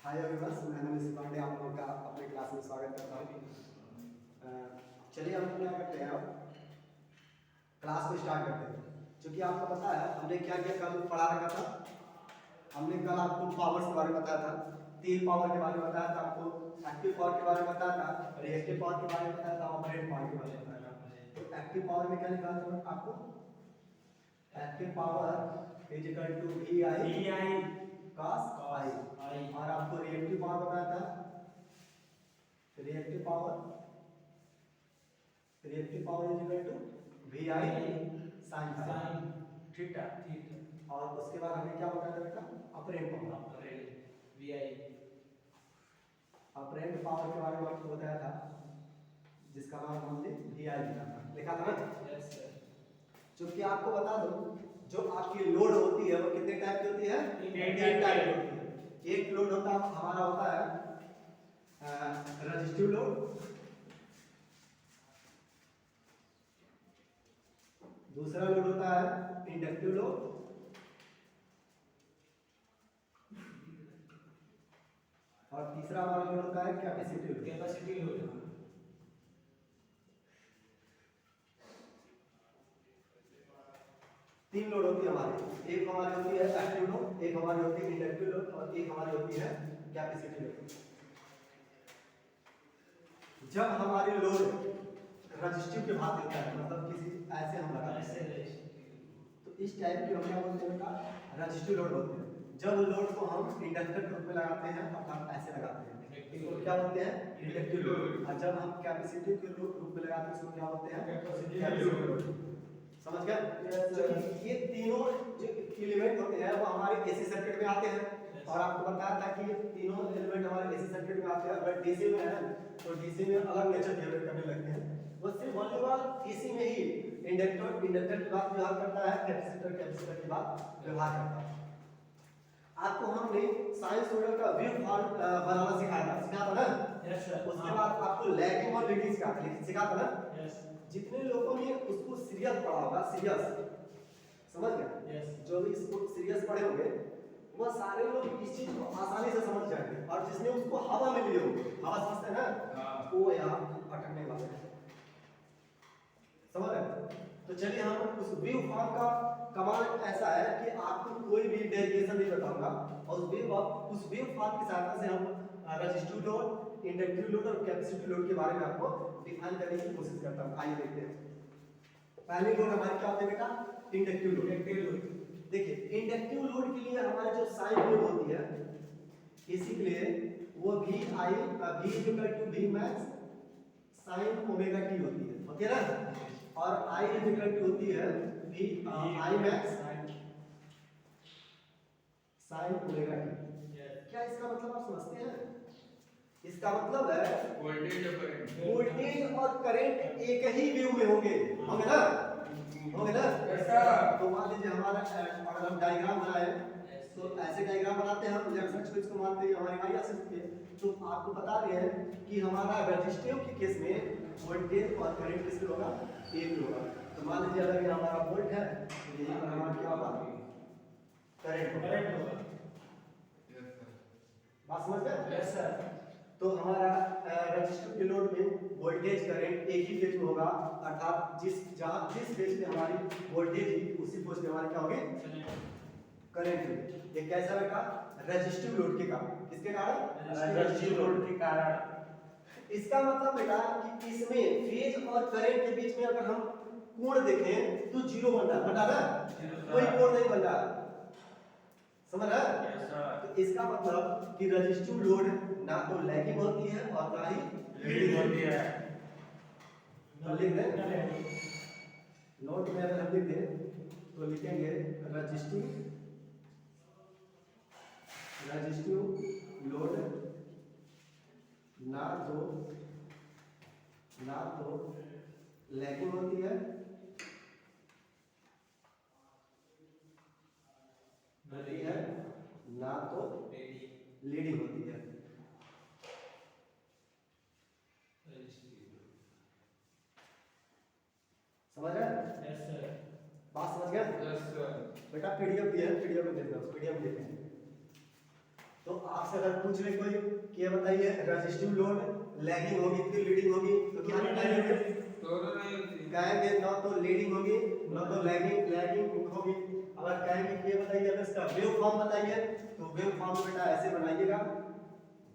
Hi everyone, मैं नमित पांडे आप लोगों का अपने क्लास में स्वागत करता हूँ। चलिए हम क्या करते हैं, अब क्लास को स्टार्ट करते हैं। क्योंकि आपको पता है हमने क्या क्या कल पढ़ा रखा था। हमने कल आपको पावर्स के बारे में बताया था, तीन पावर के बारे में बताया था, आपको एक्टिव पावर के बारे में बताया था, रिएक्टिव पावर के बारे में बताया था, ऑपरेंट पावर के बारे में बताया था। तो एक्टिव पावर में क्या लिखा था आपको, active power is equal to V I cos i। और आपको रिएक्टिव पावर बताया था, reactive power is equal to V I sin theta. और उसके बाद हमें क्या बताया था बेटा, apparent power V I apparent power के बारे में आपको बताया था, जिसका नाम हमने वी आई लिखा था ना। Yes sir. क्योंकि आपको बता दो, जो आपकी लोड होती है वो कितने टाइप की होती है, तीन टाइप की होती है। एक लोड होता है हमारा होता है रेजिस्टिव लोड, दूसरा लोड होता है इंडक्टिव लोड, और तीसरा हमारा लोड होता है कैपेसिटिव लोड। तीन लोड होती है हमारी, एक हमारी होती है एक्टिव लोड, एक हमारी होती है इंडक्टिव लोड, और एक हमारी होती है कैपेसिटिव लोड। जब हमारी लोड रेजिस्टिव के भाग देता है, मतलब किसी ऐसे हम लगाते हैं, तो इस टाइप की हम क्या बोलते हैं बेटा, रेजिस्टिव लोड बोलते हैं। जब लोड को हम इंडक्टर के रूप में लगाते हैं, अर्थात ऐसे लगाते हैं, तो क्या बोलते हैं, इंडक्टिव लोड। और जब हम कैपेसिटिव के रूप में लगाते हैं, उसको क्या बोलते हैं, कैपेसिटिव लोड। समझ गए? ये तीनों जो एलिमेंट होते हैं वो हमारे एसी सर्किट में आते हैं। और आपको बताया था कि ये तीनों एलिमेंट हमारे एसी सर्किट में आते हैं। अगर डीसी में है ना, तो डीसी में अलग नेचर बिहेव करने लगते हैं। वो सिर्फ वॉल्यूम डीसी में ही इंडक्टर की बात व्यवहार करता है, कैपेसिटर की बात व्यवहार करता है। आपको हमने साइंस मॉडल का व्यू फॉर्म बनाना सिखाया था ना। Yes sir. उसके बाद आपको लैगिंग और लीडिंग सिखाया था ना। यस। जितने लोगों ने उसको सीरियस पढ़ा होगा, सीरियस समझ गए, यस। जो भी इसको सीरियस पढ़े होंगे वो सारे लोग इस चीज को आसानी से समझ जाएंगे। और जिसने उसको हवा में लिए होंगे, हवा समझते हैं ना, वो यहाँ अटकने वाले हैं। समझ रहे? तो चलिए हम उस व्यू फॉर्म का कमाल ऐसा है कि आपको कोई भी डेरिवेशन नहीं बताऊंगा, और उस व्यू फॉर्म की सहायता से हम रेजिस्टिव लोड, इंडक्टिव लोड और कैपेसिटिव लोड के बारे में आपको डिफाइन करने की कोशिश करता हूं। आइए देखते हैं। पहली लोड हमारी क्या होती है बेटा, इंडक्टिव लोड। देखिए इंडक्टिव लोड के लिए हमारी जो साइन वेव होती है, इसी के लिए वो V equal to V max sine omega t होती है ना। और आई इक्वल टू होती है V I max sine omega t. क्या इसका मतलब आप समझते हैं? इसका मतलब है वोल्टेज और करंट एक ही वेव में होंगे ना। ऐसा तो मान लीजिए हमारा अगर हम डायग्राम बनाए, तो ऐसे डायग्राम बनाते हैं हम, x एक्सिस को इसको मानते हैं हमारे y एक्सिस पे। तो आपको बता रहे हैं कि हमारा रेजिस्टिव के केस में वोल्टेज और करंट किससे होगा, एक में होगा। तो मान लीजिए अगर ये हमारा वोल्ट है, तो ये हमारा क्या होगा, करंट होगा। बात समझ गए? Yes sir. तो हमारा रेजिस्टिव के लोड में वोल्टेज करंट एक ही फेज में होगा, अर्थात जिस फेज में हमारी वोल्टेज है उसी फेज में हमारी क्या होगी, करंट। ये कैसा बेटा, रेजिस्टिव लोड के कारण। किसके कारण, रेजिस्टिव लोड के कारण। इसका मतलब बेटा कि इसमें फेज और करंट के बीच में अगर हम कोण देखें तो जीरो बन रहा है ना, कोई कोण नहीं बन रहा है। समझ रहा है? Yes sir. तो इसका मतलब कि रेजिस्टिव लोड ना तो लैगिंग होती है और ना ही लीडिंग होती है। तो लिख दें, नोट में अगर हम लिख दें तो लिखेंगे रेजिस्टिव लोड ना तो लैगिंग होती है ना तो लीडिंग होती है। समझ रहे हैं? Yes sir. बात समझ गए? Yes sir. बेटा पीडीएफ दिया है, पीडीएफ में देखना, उस पीडीएफ में देखेंगे। तो आपसे अगर पूछ ले कोई कि ये बताइए रेजिस्टिव लोड लैगिंग होगी फिर लीडिंग होगी तो क्या बताइए? दोनों नहीं होती। कहेंगे ना तो लीडिंग होगी ना तो लैगिंग होगी। अगर कहेंगे कि ये बताइए अगर इसका वेव फॉर्म बताइए तो वेव फॉर्म बेटा ऐसे बनाइएगा,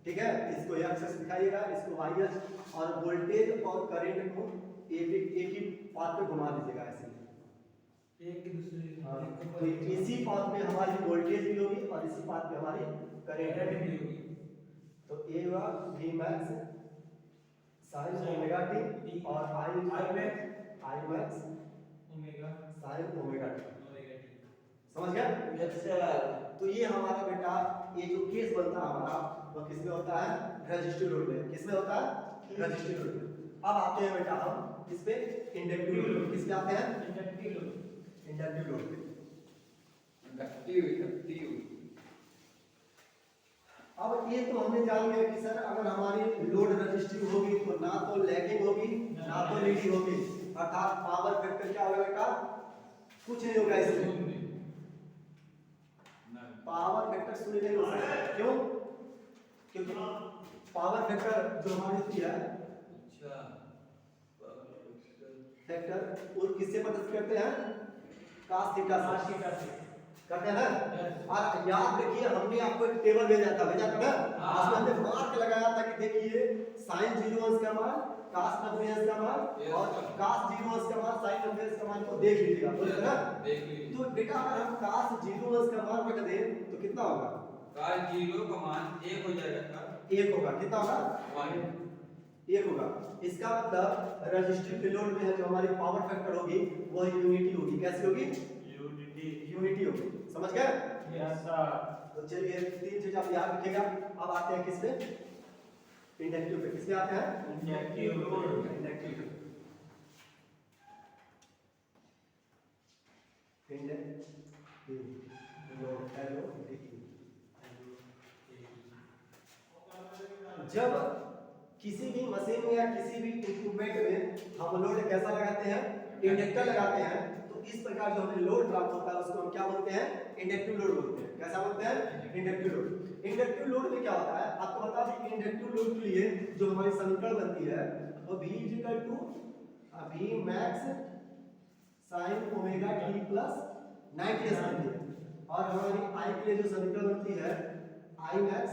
ठीक है? इसको एक्स दिखाइएगा, इसको वाई और वोल्टेज और करंट को एक ही पाथ पे घुमा दीजिएगा ऐसे। एक दूसरे तो इसी पाथ में हमारी वोल्टेज भी होगी और इसी पाथ पे हमारी करंट भी होगी। तो ए हुआ V max sin omega t और I max omega sin omega t. Omega t. समझ गया? अच्छा। तो ये हमारा बेटा ये जो केस बनता है हमारा वो किसमें होता है? रेजिस्टिव लोड में। किसमें होता है? रेजिस्टिव लोड में। अब आते हैं बेटा हम किस पे? Inductive load. किस पे आते हैं? Inductive load. इंडक्टिव लोड पे। इंडक्टिव। अब ये तो हमने जान लिया कि सर अगर हमारी लोड रेजिस्टिव होगी तो ना तो लैगिंग होगी ना तो लीडिंग होगी, अर्थात पावर फैक्टर क्या होगा बेटा? कुछ नहीं होगा इसमें। पावर फैक्टर शून्य नहीं हो सकता। क्यों? क्योंकि पावर फैक्टर जो हमारी होती है फैक्टर वो किससे मदद करते हैं? cos थीटा से करते हैं ना। और याद रखिए हमने आपको एक टेबल भेजा था ना, उसमें हमने मार्क लगाया था कि देखिए sin 0 अंश का मान cos 90 अंश का मान और cos 0 अंश का मान sin 90 अंश का मान को देख लीजिएगा, बोले थे ना? तो बेटा अगर हम cos 0 अंश का मान रख दें तो कितना होगा? cos 0 का मान 1 हो जाएगा। 1 होगा। कितना होगा? 1 होगा। इसका मतलब रेजिस्टिव लोड में है जो हमारी पावर फैक्टर होगी वो यूनिटी होगी। कैसी होगी? यूनिटी होगी। समझ गए? Yes sir. तो चलिए तीन चीज आप याद रखिएगा। अब आते हैं किस पे? इंडक्टिव पे। किस पे आते हैं? Inductive load. इंडक्टिव जब किसी भी मशीन में या किसी भी इंस्ट्रूमेंट में हम लोड कैसा लगाते हैं? इंडक्टर लगाते हैं। तो इस प्रकार जो हमें लोड प्राप्त होता है उसको हम क्या बोलते हैं? इंडक्टिव लोड बोलते हैं। कैसा बोलते हैं? Inductive load. इंडक्टिव लोड में क्या होता है आपको बता दें कि इंडक्टिव लोड के लिए जो हमारी समीकरण बनती है वो V V max sin omega t plus 90 बनती है। और हमारी I के लिए जो समीकरण बनती है I max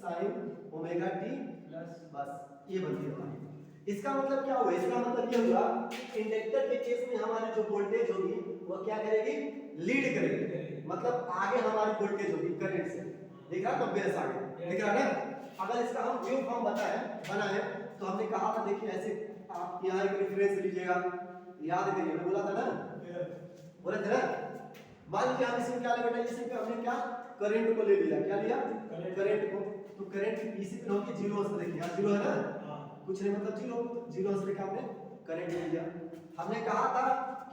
sin omega t plus बस ये बनती है हमारी। इसका मतलब क्या हुआ? इसका मतलब ये हुआ इंडक्टर के केस में हमारी जो वोल्टेज होगी वो क्या करेगी? लीड करेगी। मतलब आगे हमारी वोल्टेज होगी करंट से। दिख रहा है? 90 आगे दिख रहा है ना? अगर इसका हम वेव फॉर्म बनाए तो हमने कहा था देखिए ऐसे आप यहाँ एक रेफरेंस लीजिएगा, याद करिए मैं बोला था ना, बोला था ना। मान लीजिए हम इसमें क्या लेंगे? इसमें हमने क्या करंट को ले लिया। क्या लिया? करंट को। तो करंट इसी पे होगी 0 से। देखिए यहाँ 0 है ना, कुछ नहीं मतलब 0 से लेकर हमने करंट ले लिया। हमने कहा था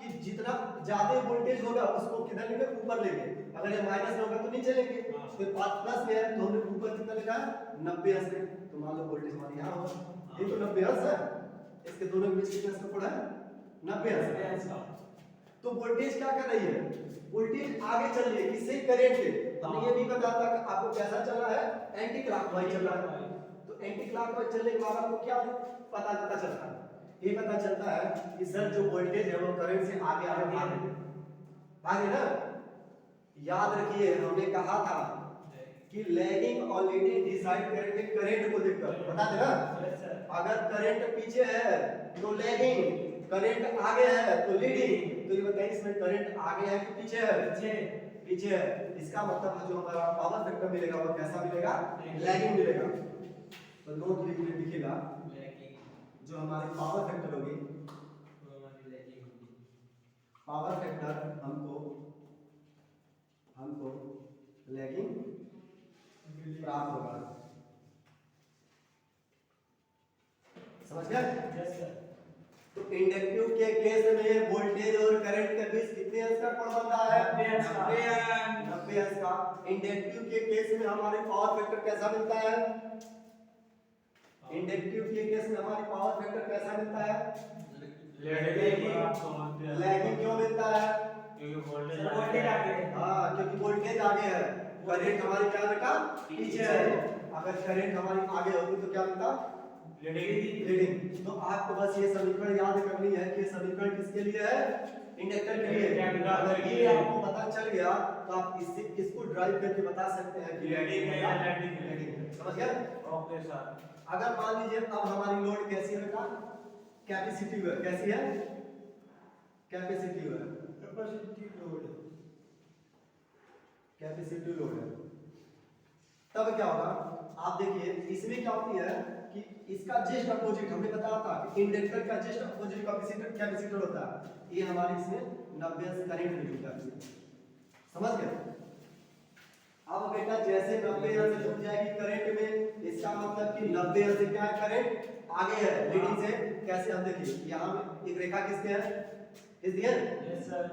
कि जितना ज्यादा वोल्टेज होगा उसको किधर लेंगे? ऊपर लेंगे। अगर ये माइनस में होगा तो नीचे लेंगे। फिर प्लस में है तो हमने ऊपर कितना लेना है? 90 अंश। तो मान लो वोल्टेज हमारी यहाँ होगा, ये तो 90 अंश है, इसके दोनों के बीच कितना अंश का कोण है? 90 अंश का। तो वोल्टेज क्या कर रही है? वोल्टेज आगे चल रही है किससे? करंट से। हमने ये भी बताया था कि आपको कैसा चल रहा है? एंटी क्लॉकवाइज चल रहा है। तो एंटी क्लॉकवाइज चलने के बाद आपको क्या पता चलता है? ये पता चलता है कि सर जो वोल्टेज है वो करंट से आगे भागे ना। याद रखिए हमने कहा था कि लैगिंग और लीडिंग डिसाइड करेंगे करंट को देखकर। बता दे ना, अगर करंट पीछे है तो लैगिंग, करंट आगे है तो लीडिंग। तो ये बताइए इसमें करंट आगे है कि पीछे है? पीछे है। इसका मतलब जो हमारा पावर फैक्टर मिलेगा वो कैसा मिलेगा? लैगिंग मिलेगा। तो नोट लिखिएगा जो हमारी पावर फैक्टर होगी पावर फैक्टर हमको लैगिंग प्राप्त होगा। समझ गए? Yes sir. तो इंडक्टिव के केस में वोल्टेज और करंट के बीच कितने अंश का कोण बनता है? 90 अंश का। इंडक्टिव के केस में हमारे पावर फैक्टर कैसा मिलता है? इंडक्टिव के केस में हमारी पावर फैक्टर कैसा मिलता है? लैगिंग क्यों मिलता है? क्योंकि वोल्टेज आगे है। हाँ, क्योंकि वोल्टेज करंट हमारी क्या बेटा पीछे है, अगर करंट हमारी आगे होगी तो क्या मिलता लीडिंग। तो आपको बस ये समीकरण याद करनी है कि समीकरण किसके लिए है, इंडक्टर के लिए। अगर ये आपको पता चल गया तो आप इससे इसको ड्राइव करके बता सकते हैं कि लीडिंग है या लैगिंग है। समझ गए? Okay sir. अगर मान लीजिए अब हमारी लोड कैसी है बेटा, कैपेसिटिव है। कैसी है? कैपेसिटिव है। कैपेसिटिव लोड है। तब क्या होगा, आप देखिए इसमें क्या होती है कि इसका जस्ट अपोजिट हमने बताया था कि इंडक्टर का जस्ट अपोजिट कैपेसिटर होता है। ये हमारे इसमें 90 से करंट में जुड़ जाती है। समझ गए? अब बेटा जैसे 90 से जुड़ जाएगी करंट में, इसका मतलब कि 90 से क्या है, करंट आगे है लीडिंग से। कैसे हम देखिए यहाँ एक रेखा किसके है, इस दिए। Yes sir.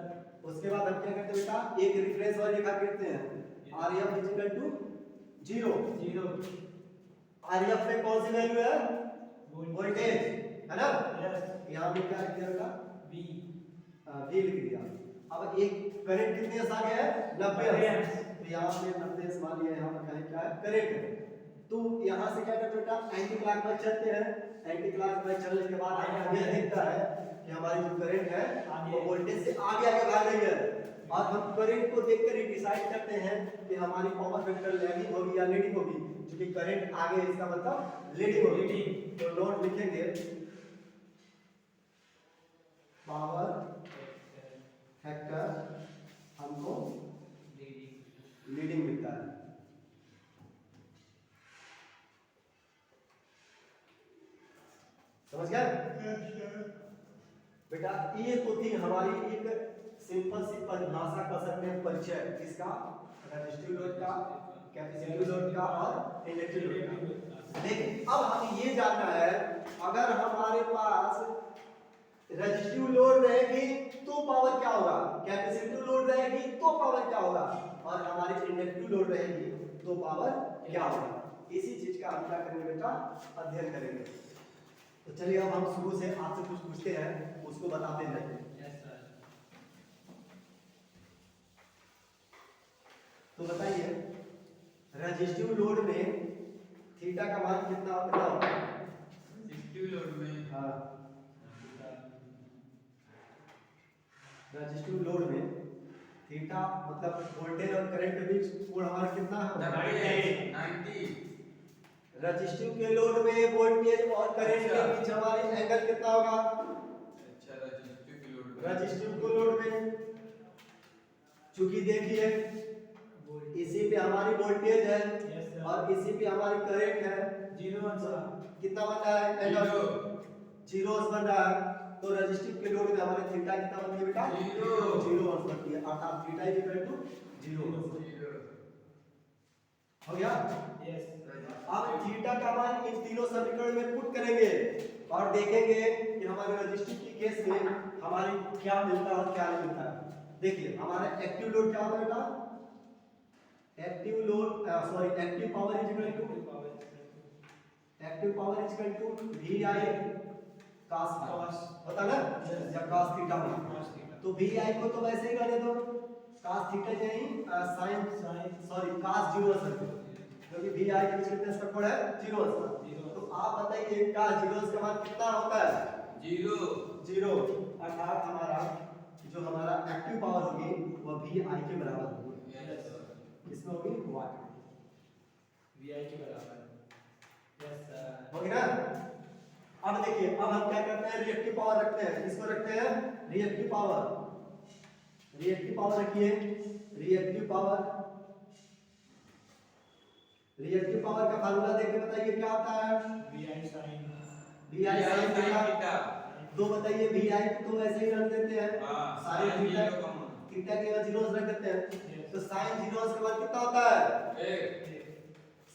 उसके बाद हम क्या करते हैं बेटा, एक रेफरेंस वाली रेखा खींचते हैं, RF इक्वल टू 0। RF में कौन सी वैल्यू है, वोल्टेज है ना। यस। यहाँ पे क्या लिख दिया बेटा, V लिख दिया। अब एक करंट कितने से आगे है, 90। तो यहाँ पे 90 से मान लिया, यहाँ पर क्या है, करंट है। तो यहाँ से क्या करते बेटा, एंटी क्लॉकवाइज चलते हैं। एंटी क्लॉकवाइज चलने के बाद हमें यह दिखता है कि हमारी जो करंट है वो वोल्टेज से आगे आगे भाग रही है। और हम करंट को देखकर ही डिसाइड करते हैं कि हमारी पावर फैक्टर लैगिंग होगी या लीडिंग होगी। क्योंकि करंट आगे है इसका मतलब लीडिंग होगी। तो नोट लिखेंगे, पावर फैक्टर हमको लीडिंग मिलता है। समझ गए बेटा? ये तो थी हमारी एक सिंपल सी परिभाषा कर सकते हैं, परिचय किसका, रेजिस्टिव लोड का, कैपेसिटिव लोड का और इंडक्टिव लोड का। लेकिन अब हमें ये जानना है, अगर हमारे पास रेजिस्टिव लोड रहेगी तो पावर क्या होगा, कैपेसिटिव लोड रहेगी तो पावर क्या होगा, और हमारी इंडक्टिव लोड रहेगी तो पावर क्या होगा। इसी चीज का हम क्या करेंगे बेटा, अध्ययन करेंगे। तो चलिए अब हम शुरू से आपसे कुछ पूछते हैं, उसको बताते जाएंगे। तो बताइए रेजिस्टिव लोड में थीटा का मान कितना होगा? रेजिस्टिव लोड में, हाँ, रेजिस्टिव लोड में थीटा मतलब वोल्टेज और करंट के बीच कोण हमारा कितना है, 90। रेजिस्टिव के लोड में वोल्टेज और करंट के बीच हमारी एंगल कितना होगा? अच्छा, रेजिस्टिव के लोड में, रेजिस्टिव के लोड में चूंकि देखिए इसी पे हमारी वोल्टेज है और इसी पे हमारी करंट है, कितना बन रहा है, एंगल 0 बन रहा है। तो रेजिस्टिव के लोड में हमारे थीटा कितना बनती है बेटा, 0 बनती है, अर्थात थीटा इक्वल टू 0 हो गया। अब थीटा का मान इन तीनों समीकरण में पुट करेंगे और देखेंगे कि हमारे रेजिस्टिव की केस में हमारी क्या मिलता है और क्या नहीं मिलता है। देखिए हमारा एक्टिव लोड क्या होता है बेटा, active load active power is equal to V I cos होता ना, या cos थीटा होता। तो वी आई को तो वैसे ही रहने दो, cos थीटा नहीं sin cos 0 क्योंकि वी आई के बीच कितने का कोण है, 0। तो आप बताइए का 0 का मान कितना होता है, 0। अर्थात हमारा जो हमारा एक्टिव पावर होगी वो वी आई के बराबर होगी। इसमें होगी वाट, वी आई के बराबर। यस सर, हो गया ना। अब देखिए अब हम क्या करते हैं, रिएक्टिव पावर रखते हैं। किसको रखते हैं, रिएक्टिव पावर। रिएक्टिव पावर रखिए, रिएक्टिव पावर का फार्मूला देख के बताइए क्या आता है, वी आई sin थीटा। दो बताइए वी आई को तो वैसे ही रख देते हैं, सारे थीटा के बाद 0 रख देते हैं। तो sin 0 का मान कितना होता है, 1।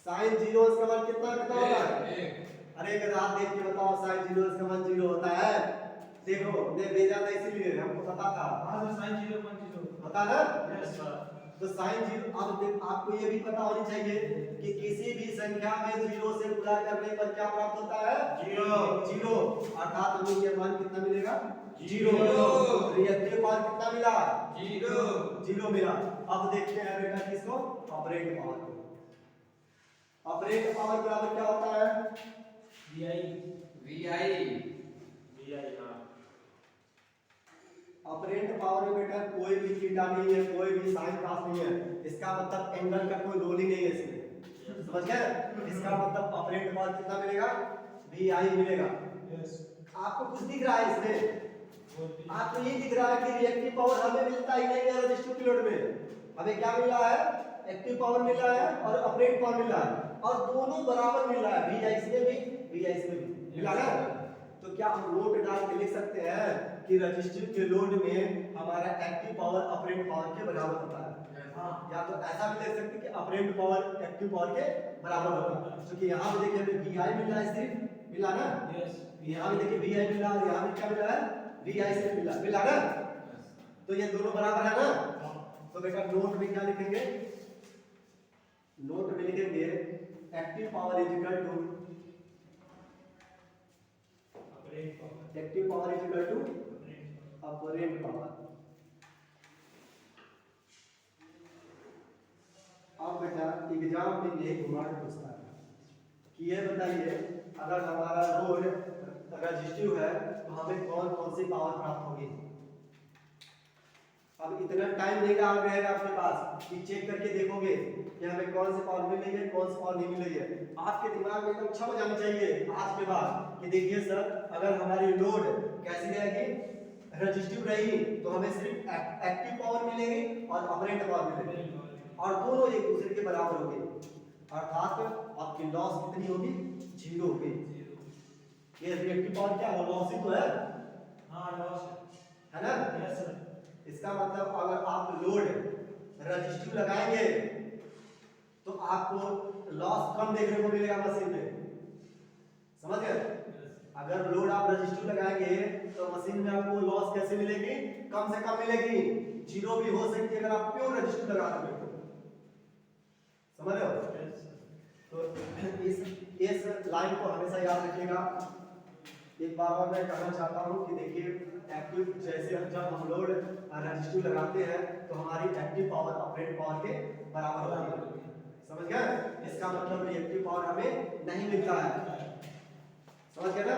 sin 0 का मान कितना होगा, 1। अरे एक रात देख के बताओ sin 0 का मान 0 होता है। देखो मैं भेजा था इसीलिए हमको पता था। हां सर, sin 0.0 पता ना। Yes sir. तो sin 0 अब आपको ये भी पता होनी चाहिए कि किसी भी संख्या में 0 से गुणा करने पर क्या प्राप्त होता है, 0। अर्थात हमें ये मान कितना मिलेगा, जीरो। रिएक्टिव पावर कितना मिला? जीरो। जीरो मिला। अब देखते हैं बेटा किसको? ऑपरेंट पावर को। ऑपरेंट पावर बराबर क्या होता है? VI VI हाँ। ऑपरेंट पावर में बेटा कोई भी थीटा नहीं है, कोई भी साइन कॉस नहीं है। इसका मतलब एंगल का कोई रोल ही नहीं है इसमें। समझ गए? इसका मतलब ऑपरेंट पावर कितना मिलेगा? VI मिलेगा। यस आपको कुछ दिख रहा है इसमें? आपको ये दिख रहा है कि रिएक्टिव पावर हमें मिलता ही नहीं है रेजिस्टिव के लोड में। हमें क्या मिल रहा है? एक्टिव पावर मिल रहा है और ऑपरेंट पावर मिल रहा है, और दोनों बराबर मिल रहा है। VI इसमें भी, VI इसमें भी मिला ना। तो क्या हम नोट डाल के लिख सकते हैं कि रेजिस्टिव के लोड में हमारा एक्टिव पावर ऑपरेंट पावर के बराबर होता है? हाँ। या तो ऐसा भी लिख सकते हैं कि ऑपरेंट पावर एक्टिव पावर के बराबर होता है, क्योंकि यहाँ पे देखिए हमें VI मिल रहा है, सिर्फ मिला ना। यस यहाँ भी देखिए VI मिल रहा है, यहाँ भी क्या मिल रहा है? VI से मिला ना। तो ये दोनों बराबर है ना। तो बेटा नोट में क्या लिखेंगे? नोट में लिखेंगे active power is equal to active power is equal to apparent power. अब बेटा एग्जाम में ये घुमा के पूछता है कि ये बताइए अगर हमारा लोड रेजिस्टिव है तो हमें कौन कौन सी पावर प्राप्त होगी। अब इतना टाइम नहीं रहेगा आपके पास कि चेक करके देखोगे कि हमें कौन सी पावर मिल रही है, कौन सी पावर नहीं मिल रही है। आपके दिमाग में एकदम छप जानी चाहिए आज के बाद कि देखिए सर, अगर हमारी लोड कैसी रहेगी? रेजिस्टिव रहेगी तो हमें सिर्फ एक्टिव पावर मिलेगी और ऑपरेंट पावर मिलेगी, और दोनों एक दूसरे के बराबर होंगे। अर्थात आपकी लॉस कितनी होगी? जीरो होगी। ये रिएक्टिव पावर क्या है? लॉस ही तो है। हाँ लॉस है ना। Yes sir. इसका मतलब अगर आप लोड रेजिस्टिव लगाएंगे तो आपको लॉस कम देखने को मिलेगा मशीन में। समझ गए? अगर लोड आप रेजिस्टिव लगाएंगे तो मशीन में आपको लॉस कैसे मिलेगी? कम से कम मिलेगी। जीरो भी हो सकती है अगर आप प्योर रेजिस्टिव लगा दोगे तो। समझ रहे हो? तो इस लाइन को हमेशा याद रखिएगा। एक बार और मैं कहना चाहता हूं कि देखिए एक्टिव जैसे जब हम लोड रेजिस्टिव लगाते हैं तो हमारी एक्टिव पावर ऑपरेंट पावर के बराबर होती है। समझ गए? इसका मतलब रिएक्टिव पावर हमें नहीं मिलता है। समझ गए ना?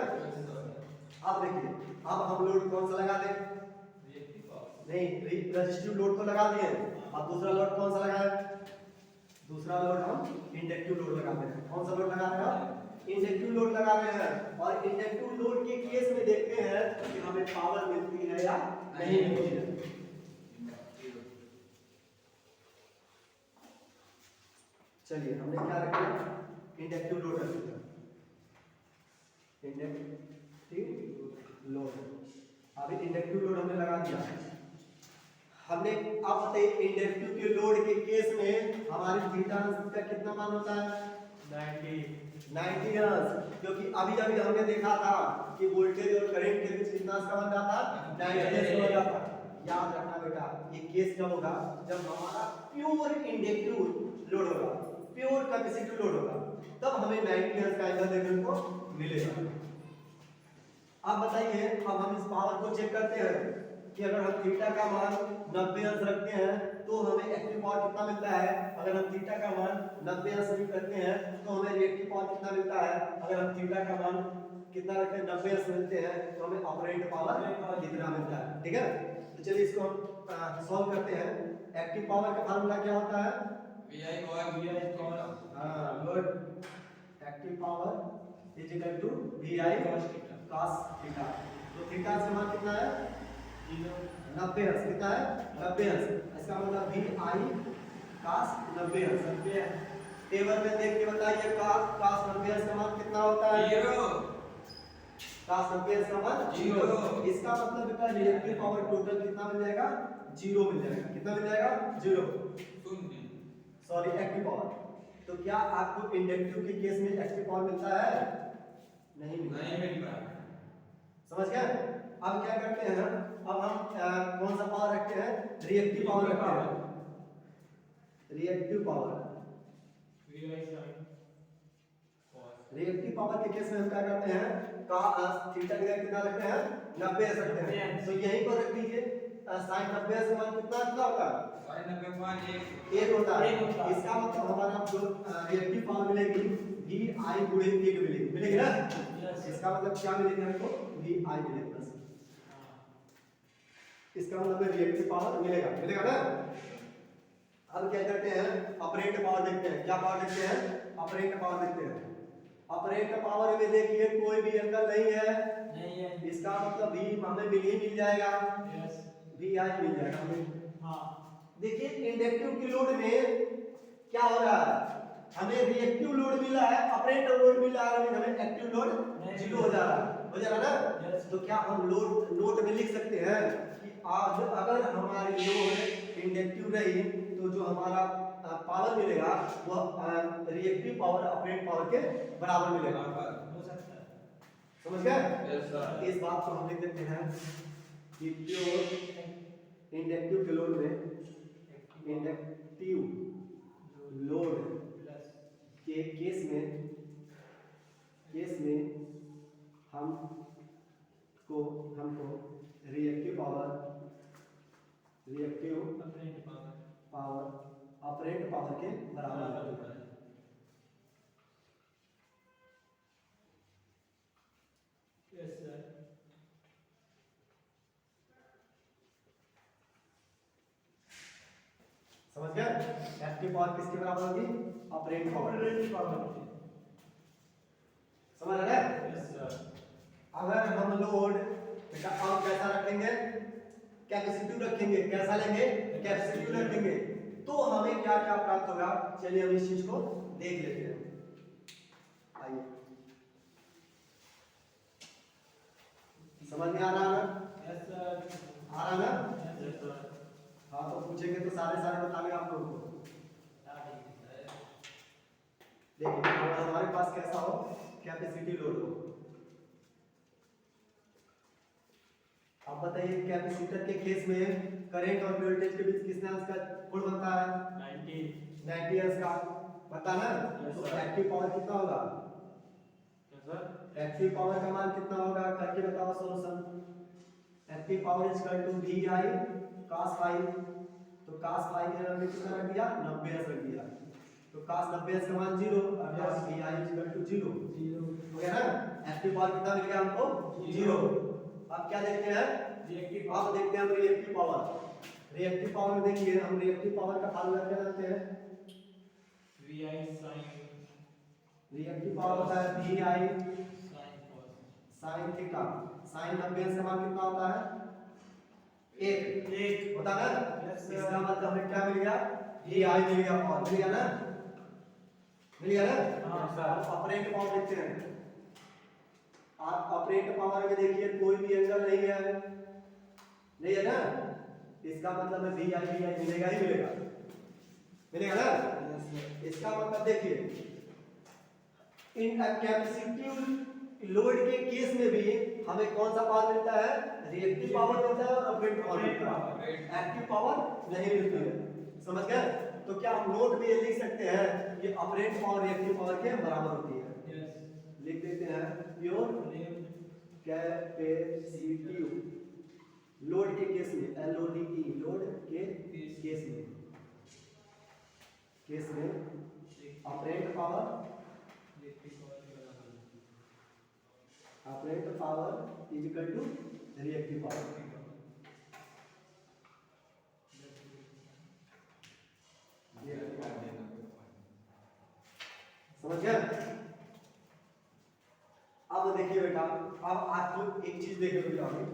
अब देखिए, अब हम लोड कौन सा लगा दें? नहीं, रेजिस्टिव लोड तो लगा दिए। अब दूसरा लोड कौन सा लगाए? दूसरा लोड हम इंडक्टिव लोड लगाते हैं। कौन सा लोड लगा रहे हैं? इंडक्टिव लोड लगा रहे हैं। और इंडक्टिव लोड के केस में देखते हैं कि हमें पावर मिलती है या नहीं मिलती है। चलिए हमने क्या रखा? इंडक्टिव लोड रख दिया। इंडक्टिव लोड, अभी इंडक्टिव लोड हमने लगा दिया। हमने अब बताइए इंडक्टिव के लोड के केस में हमारी थीटा का कितना मान होता है? 90 हर्ट्ज। क्योंकि अभी अभी हमने देखा था कि वोल्टेज और करंट के बीच कितना का बन जाता? 90 हर्ट्ज हो जाता। याद रखना बेटा, ये केस कब होगा? जब हमारा प्योर इंडक्टिव लोड होगा, प्योर कैपेसिटिव लोड होगा, तब हमें 90 हर्ट्ज का एंगल देखने को मिलेगा। अब बताइए, अब हम इस पावर को चेक करते हैं कि अगर हम थीटा का मान 90 अंश रखते हैं तो हमें एक्टिव पावर कितना मिलता है। अगर हम थीटा का मान 90 अंश रखते हैं तो हमें रिएक्टिव पावर कितना मिलता है। अगर हम थीटा का मान कितना रखते हैं, 90 अंश मिलते हैं, तो हमें ऑपरेंट पावर कितना मिलता है। ठीक है, तो चलिए इसको हम सॉल्व करते हैं। एक्टिव पावर का फार्मूला क्या होता है? VI cos good. Active power is equal to VI cos theta. तो थीटा का मान कितना है? 90 अंश। कितना है? 90 अंश। इसका मतलब VI cos 90 अंश। टेबल में देख के बताइए cos 90 अंश का मान कितना होता है? 0। cos 90 अंश का मान 0। इसका मतलब बेटा रिएक्टिव पावर टोटल कितना मिल जाएगा? 0 मिल जाएगा। कितना मिल जाएगा? 0। Sorry, active power. तो क्या आपको इंडक्टिव के केस में एक्टिव पावर मिलता है? नहीं मिलता। समझ गए? अब क्या करते हैं, अब हम कौन सा पावर रखते हैं? रिएक्टिव पावर रखते हैं। रिएक्टिव पावर रिएक्टिव पावर के केस में हम क्या करते हैं का थीटा का कितना रखते हैं 90 रखते हैं। तो यहीं पर रख दीजिए sin 90 का मान कितना होता है sin 90 1 होता है। एक होता है। इसका मतलब हमारा जो रिएक्टिव पावर मिलेगी vi गुणे 1 मिलेगी ना। इसका मतलब क्या मिलेगी हमको vi मिलेगा बस। इसका मतलब रिएक्टिव पावर मिलेगा ना। अब क्या करते हैं ऑपरेंट पावर देखते हैं। क्या पावर देखते हैं ऑपरेंट पावर देखते हैं। ऑपरेंट पावर में देखिए कोई भी एंगल नहीं है, इसका मतलब भी हमें मिल जाएगा vi मिल जाएगा हमें। देखिए इंडक्टिव की लोड में क्या हो रहा है हमें रिएक्टिव लोड मिला है ऑपरेंट लोड मिला है हमें एक्टिव लोड 0 हो जा रहा है ना। तो क्या हम नोट में लिख सकते हैं कि आज अगर हमारी लोड इंडक्टिव रही तो जो हमारा पावर मिलेगा वो रिएक्टिव पावर ऑपरेंट पावर के बराबर मिलेगा। समझ गए? Yes sir. इस बात को हम लिख देते हैं कि प्योर इंडक्टिव के लोड में इंडक्टिव लोड के केस में हमको रिएक्टिव पावर ऑपरेंट पावर के बराबर होता है। समझ गए? एक्टिव पावर किसके बराबर होगी ऑपरेंट पावर। समझ रहे हैं? अगर हम लोड बेटा अब कैसा रखेंगे कैपेसिटिव रखेंगे। कैसा लेंगे कैपेसिटिव रखेंगे तो हमें क्या क्या प्राप्त होगा। चलिए हम इस चीज को देख लेते हैं। आइए समझ में आ रहा है ना। हाँ तो पूछेंगे तो सारे बताएंगे आप लोगों को। देखिए अगर हमारे पास कैसा हो कैपेसिटी लोड हो। अब बताइए कैपेसिटर के केस में करंट और वोल्टेज के बीच किसने अंश का कोण बनता है 90 अंश का पता ना। तो एक्टिव पावर कितना होगा एक्टिव पावर का मान कितना होगा करके बताओ solution. Active power equal to vi cos phi। तो cos phi के हमने कितना रख दिया 90 अंश रख दिया। तो cos 90 अंश का मान 0 अर्थात vi इक्वल टू 0 हो गया ना। एक्टिव पावर कितना मिल गया हमको 0। अब क्या देखते हैं अब देखते हैं हम रिएक्टिव पावर। रिएक्टिव पावर में देखिए हम रिएक्टिव पावर का फार्मूला क्या जानते हैं रिएक्टिव पावर होता है vi sin थीटा। sin 90 अंश का मान कितना होता है 1 होता है ना। इसका मतलब हमें क्या मिल गया vi मिल गया और मिल गया ना ऑपरेंट पावर देखते हैं। ऑपरेंट पावर में देखिए कोई भी एंगल नहीं है ना। इसका मतलब है vi मिलेगा ही मिलेगा ना। इसका मतलब देखिए इन कैपेसिटिव लोड के केस में भी हमें कौन सा पावर मिलता है रिएक्टिव पावर मिलता है और ऑपरेंट पावर मिलता है। एक्टिव पावर नहीं मिलती है। समझ गए? तो क्या हम नोट में ये लिख सकते हैं ये ऑपरेंट पावर रिएक्टिव पावर के बराबर होती है। लिख देते हैं प्योर कैपेसिटिव लोड के केस में LODE लोड के केस में apparent power is equal to reactive power. समझ गए? अब देखिए बेटा अब आपको एक चीज देखने को मिलेगी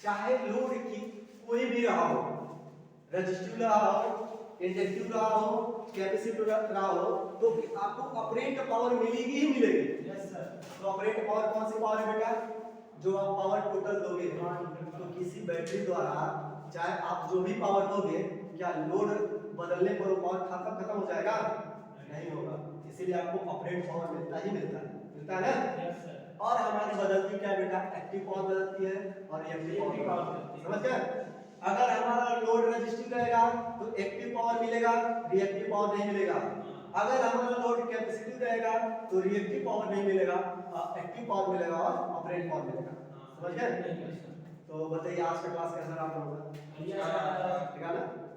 चाहे लोड की कोई भी रहा हो रेजिस्टिव रहा हो इंडक्टिव रहा हो कैपेसिटिव रहा हो तो आपको ऑपरेंट पावर मिलेगी ही मिलेगी। तो ऑपरेंट पावर कौन सी पावर है बेटा जो आप पावर टोटल दोगे। तो किसी बैटरी द्वारा चाहे आप जो भी पावर दोगे क्या लोड बदलने पर वो पावर खत्म हो जाएगा नहीं होगा। इसीलिए आपको ऑपरेंट पावर मिलता है ना। और हमारी बदलती क्या बेटा एक्टिव पावर बदलती है और रिएक्टिव पावर। समझ गए? अगर हमारा लोड रेजिस्टिव रहेगा तो एक्टिव पावर मिलेगा रिएक्टिव पावर नहीं मिलेगा। अगर हमारा लोड कैपेसिटिव रहेगा तो रिएक्टिव पावर नहीं मिलेगा, एक्टिव पावर मिलेगा और ऑपरेंट पावर मिलेगा। समझ गए? तो बताइए आज का क्लास कैसा रहा आप लोगों का? बढ़िया। ठीक है ना?